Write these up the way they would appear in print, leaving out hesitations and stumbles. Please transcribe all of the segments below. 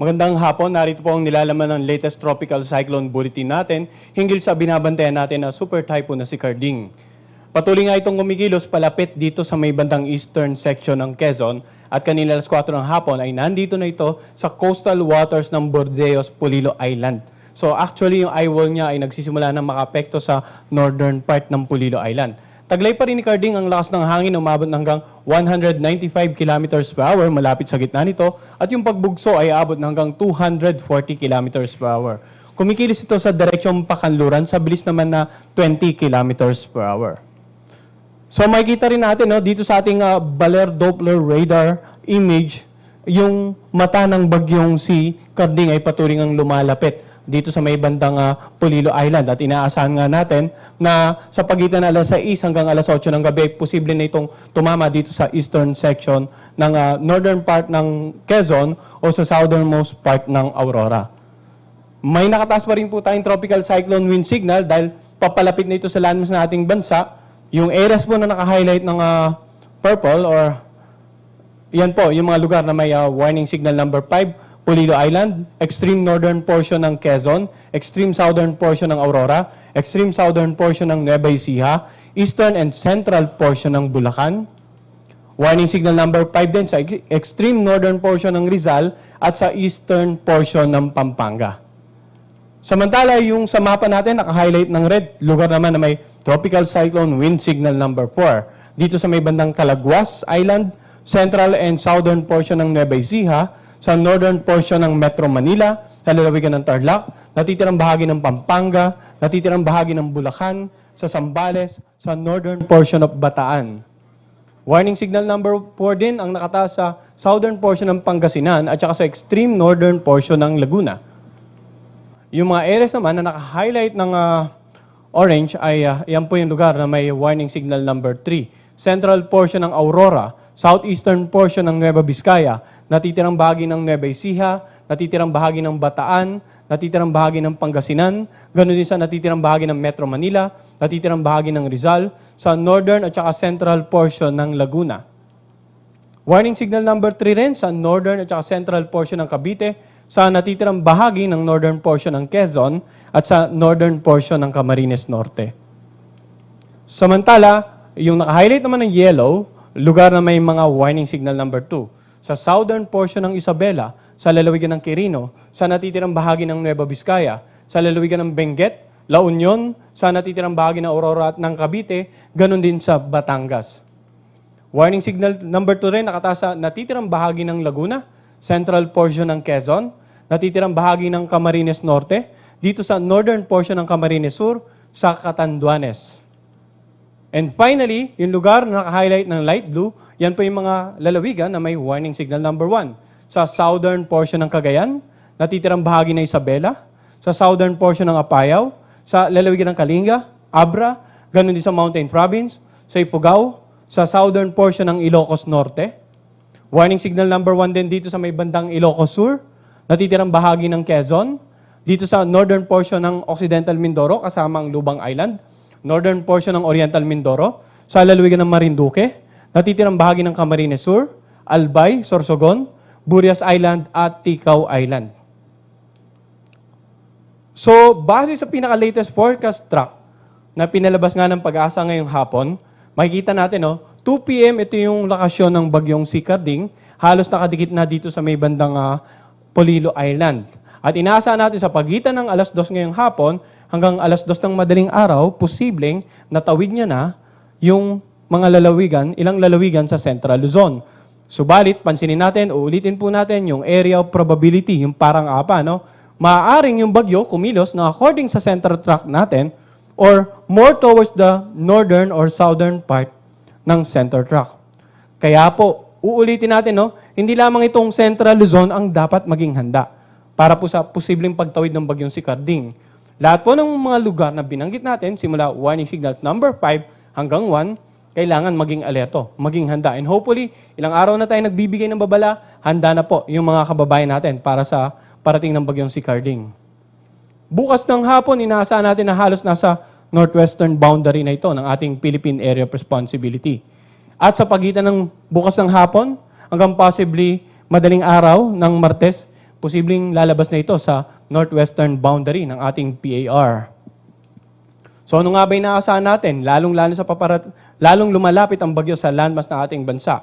Magandang hapon, narito po ang nilalaman ng latest tropical cyclone bulletin natin hinggil sa binabantayan natin na super typhoon na si Carding. Patuloy nga itong kumikilos palapit dito sa may bandang eastern section ng Quezon at kanina alas 4 ng hapon ay nandito na ito sa coastal waters ng Bordeos, Polillo Island. So actually yung eyewall niya ay nagsisimula na makaapekto sa northern part ng Polillo Island. Taglay pa rin ni Carding ang lakas ng hangin na umabot hanggang 195 km per hour malapit sa gitna nito at yung pagbugso ay aabot hanggang 240 km per hour. Kumikilos ito sa direksyong Pakanluran sa bilis naman na 20 km per hour. So makikita rin natin dito sa ating Baler Doppler radar image, yung mata ng bagyong si Carding ay patuloy ang lumalapit dito sa may bandang Polillo Island at inaasahan nga natin na sa pagitan ng alas 6 hanggang alas 8 ng gabi, posible na itong tumama dito sa eastern section ng northern part ng Quezon o sa southernmost part ng Aurora. May nakataas pa rin po tayong tropical cyclone wind signal dahil papalapit na ito sa landmass ng ating bansa. Yung areas po na naka-highlight ng purple or yan po, yung mga lugar na may warning signal number 5, Polillo Island, extreme northern portion ng Quezon, extreme southern portion ng Aurora, extreme southern portion ng Nueva Ecija, eastern and central portion ng Bulacan. Warning signal number 5 din sa extreme northern portion ng Rizal at sa eastern portion ng Pampanga. Samantala, yung sa mapa natin, naka-highlight ng red, lugar naman na may tropical cyclone wind signal number 4. Dito sa may bandang Calaguas Island, central and southern portion ng Nueva Ecija, sa northern portion ng Metro Manila, sa lalawigan ng Tarlac, natitirang bahagi ng Pampanga, natitirang bahagi ng Bulacan, sa Zambales, sa northern portion of Bataan. Warning signal number 4 din ang nakataas sa southern portion ng Pangasinan at saka sa extreme northern portion ng Laguna. Yung mga areas naman na naka-highlight ng orange ay yan po yung lugar na may warning signal number 3. Central portion ng Aurora, southeastern portion ng Nueva Vizcaya, natitirang bahagi ng Nueva Ecija, natitirang bahagi ng Bataan, natitirang bahagi ng Pangasinan, ganoon din sa natitirang bahagi ng Metro Manila, natitirang bahagi ng Rizal, sa northern at saka central portion ng Laguna. Warning signal number 3 rin sa northern at saka central portion ng Cavite, sa natitirang bahagi ng northern portion ng Quezon at sa northern portion ng Camarines Norte. Samantala, yung naka-highlight naman ng yellow, lugar na may mga warning signal number 2. Sa southern portion ng Isabela, sa lalawigan ng Quirino, sa natitirang bahagi ng Nueva Vizcaya, sa lalawigan ng Benguet, La Union, sa natitirang bahagi ng Aurora at ng Cavite, ganun din sa Batangas. Warning signal number 2 rin nakataas sa natitirang bahagi ng Laguna, central portion ng Quezon, natitirang bahagi ng Camarines Norte, dito sa northern portion ng Camarines Sur, sa Catanduanes. And finally, yung lugar na naka-highlight ng light blue, yan po yung mga lalawigan na may warning signal number 1. Sa southern portion ng Cagayan, natitirang bahagi ng Isabela, sa southern portion ng Apayao, sa lalawigan ng Kalinga, Abra, ganun din sa Mountain Province, sa Ifugao, sa southern portion ng Ilocos Norte. Warning signal number 1 din dito sa may bandang Ilocos Sur, natitirang bahagi ng Quezon, dito sa northern portion ng Occidental Mindoro kasama ang Lubang Island, northern portion ng Oriental Mindoro, sa lalawigan ng Marinduque, natitirang bahagi ng Camarines Sur, Albay, Sorsogon, Burias Island at Ticao Island. So, base sa pinaka-latest forecast track na pinalabas nga ng Pag-asa ngayong hapon, makikita natin 2 p.m. ito yung lokasyon ng bagyong si Carding, halos nakadikit na dito sa may bandang Polillo Island. At inaasahan natin sa pagitan ng alas 2 ngayong hapon hanggang alas 2 ng madaling araw, posibleng natawid niya na yung mga lalawigan, ilang lalawigan sa Central Luzon. Subalit, pansinin natin, uulitin po natin yung area of probability, yung parang apa, maaaring yung bagyo kumilos na according sa center track natin or more towards the northern or southern part ng center track. Kaya po, uulitin natin, hindi lamang itong Central Luzon ang dapat maging handa para po sa posibleng pagtawid ng bagyong si Carding. Lahat po ng mga lugar na binanggit natin, simula warning signal number 5 hanggang 1, kailangan maging alerto, maging handa. And hopefully, ilang araw na tayo nagbibigay ng babala, handa na po yung mga kababayan natin para sa parating ng bagyong si Carding. Bukas ng hapon, inaasahan natin na halos nasa northwestern boundary na ito ng ating Philippine Area of Responsibility. At sa pagitan ng bukas ng hapon hanggang possibly madaling araw ng Martes, posibleng lalabas na ito sa northwestern boundary ng ating PAR. So ano nga ba inaasahan natin? Lalong lumalapit ang bagyo sa landmass ng ating bansa.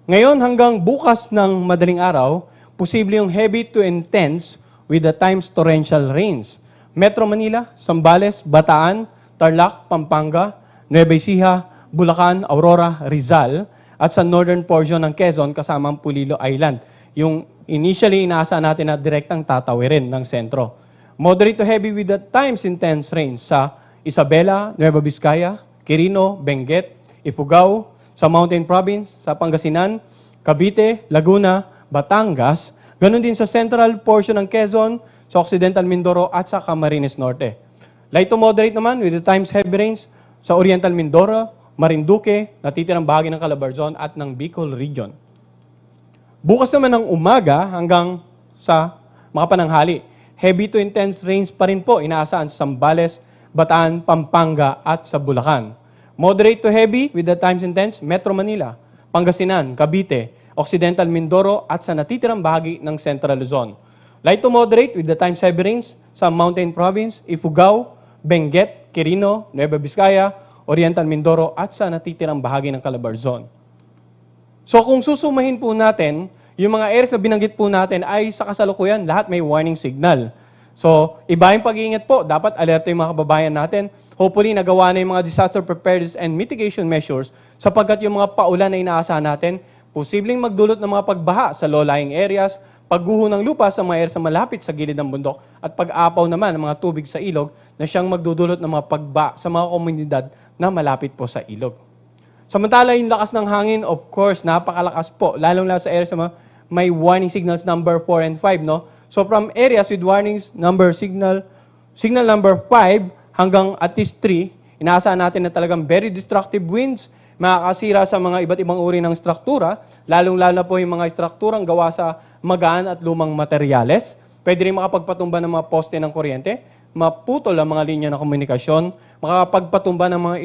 Ngayon hanggang bukas ng madaling araw, posible yung heavy to intense with the times torrential rains. Metro Manila, Zambales, Bataan, Tarlac, Pampanga, Nueva Ecija, Bulacan, Aurora, Rizal, at sa northern portion ng Quezon kasamang Pulilo Island. Yung initially inaasahan natin na direktang tatawirin ng sentro. Moderate to heavy with the times intense rains sa Isabela, Nueva Vizcaya, Quirino, Benguet, Ifugao, sa Mountain Province, sa Pangasinan, Cavite, Laguna, Batangas, ganun din sa central portion ng Quezon, sa Occidental Mindoro at sa Camarines Norte. Light to moderate naman with the times heavy rains sa Oriental Mindoro, Marinduque, natitirang bahagi ng Calabarzon at ng Bicol Region. Bukas naman ng umaga hanggang sa makapananghali, heavy to intense rains pa rin po inaasahan sa Zambales, Bataan, Pampanga at sa Bulacan. Moderate to heavy with the times intense, Metro Manila, Pangasinan, Cavite, Occidental Mindoro at sa natitirang bahagi ng Central Luzon. Light to moderate with the times heavy rains sa Mountain Province, Ifugao, Benguet, Quirino, Nueva Vizcaya, Oriental Mindoro at sa natitirang bahagi ng Calabarzon. So kung susumahin po natin, yung mga areas na binanggit po natin ay sa kasalukuyan lahat may warning signal. So, iba yung pag-iingat po. Dapat alerto yung mga kababayan natin. Hopefully, nagawa na yung mga disaster preparedness and mitigation measures sapagkat yung mga paulan na inaasahan natin, posibleng magdulot ng mga pagbaha sa low-lying areas, pagguho ng lupa sa mga areas na malapit sa gilid ng bundok, at pag-apaw naman ng mga tubig sa ilog na siyang magdudulot ng mga pagba sa mga komunidad na malapit po sa ilog. Samantala, yung lakas ng hangin, of course, napakalakas po, lalong-lalo sa areas na may warning signals number 4 and 5, no? So from areas with warnings signal number 5 hanggang at least 3, inaasahan natin na talagang very destructive winds, makakasira sa mga iba't ibang uri ng struktura, lalong-lalo na po yung mga strukturang gawa sa magaan at lumang materyales. Pwede rin makapagpatumba ng mga poste ng kuryente, maputol ang mga linya ng komunikasyon, makakapagpatumba ng mga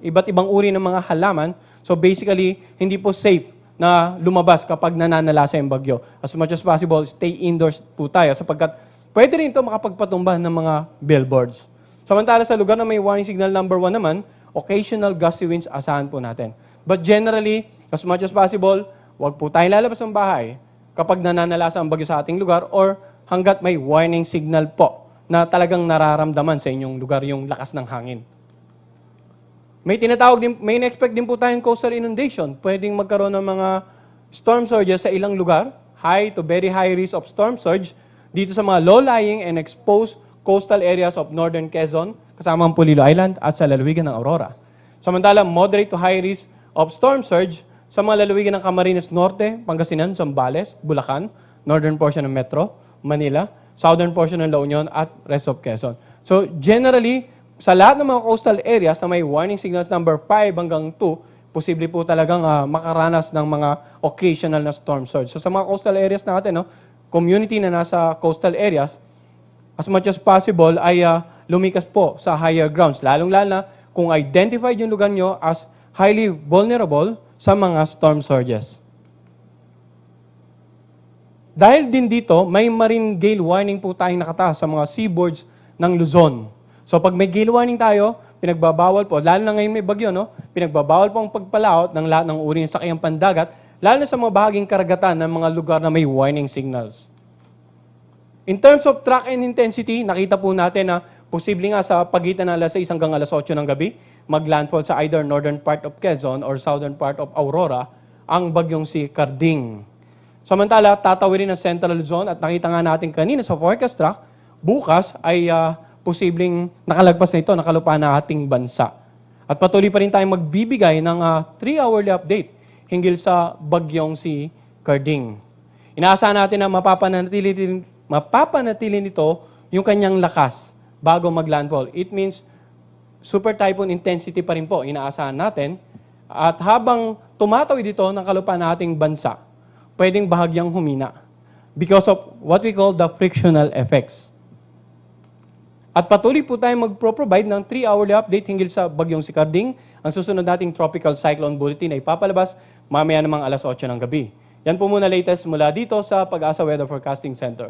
iba't ibang uri ng mga halaman. So basically, hindi po safe na lumabas kapag nananalasa yung bagyo. As much as possible, stay indoors po tayo sapagkat pwede rin ito makapagpatumba ng mga billboards. Samantala sa lugar na may warning signal number 1 naman, occasional gusty winds asahan po natin. But generally, as much as possible, huwag po tayong lalabas ng bahay kapag nananalasa ang bagyo sa ating lugar or hanggat may warning signal po na talagang nararamdaman sa inyong lugar yung lakas ng hangin. May na-expect din po tayong coastal inundation. Pwedeng magkaroon ng mga storm surges sa ilang lugar, high to very high risk of storm surge, dito sa mga low-lying and exposed coastal areas of northern Quezon, kasama ang Pulilo Island at sa lalawigan ng Aurora. Samantala, moderate to high risk of storm surge sa mga lalawigan ng Camarines Norte, Pangasinan, Zambales, Bulacan, northern portion ng Metro, Manila, southern portion ng La Union at rest of Quezon. So generally, sa lahat ng mga coastal areas na may warning signals number 5 hanggang 2, posible po talagang makaranas ng mga occasional na storm surge. So sa mga coastal areas natin, no, community na nasa coastal areas, as much as possible ay lumikas po sa higher grounds. Lalong-lalo na kung identified yung lugar nyo as highly vulnerable sa mga storm surges. Dahil din dito, may marine gale warning po tayong nakataas sa mga seaboards ng Luzon. So pag may gale warning tayo, pinagbabawal po, lalo na ngayon may bagyo, no? Pinagbabawal po ang pagpalaot ng lahat ng uri ng sakyang pandagat, lalo na sa mga bahaging karagatan ng mga lugar na may warning signals. In terms of track and intensity, nakita po natin na posible nga sa pagitan ng alas 6 hanggang alas 8 ng gabi, maglandfall sa either northern part of Quezon or southern part of Aurora ang bagyong si Carding. Samantala, tatawirin ng Central Luzon at nakita nga natin kanina sa forecast track, bukas ay posibleng nakalagpas na ito, nakalupa na ating bansa. At patuloy pa rin tayong magbibigay ng 3-hourly update hinggil sa bagyong si Carding. Inaasahan natin na mapapanatili nito yung kanyang lakas bago maglandfall. It means super typhoon intensity pa rin po inaasahan natin. At habang tumatawid ito ng kalupaan ng ating bansa, pwedeng bahagyang humina because of what we call the frictional effects. At patuloy po tayong magpro-provide ng 3-hourly update hinggil sa bagyong si Carding. Ang susunod nating tropical cyclone bulletin ay papalabas mamaya namang alas 8 ng gabi. Yan po muna latest mula dito sa Pag-asa Weather Forecasting Center.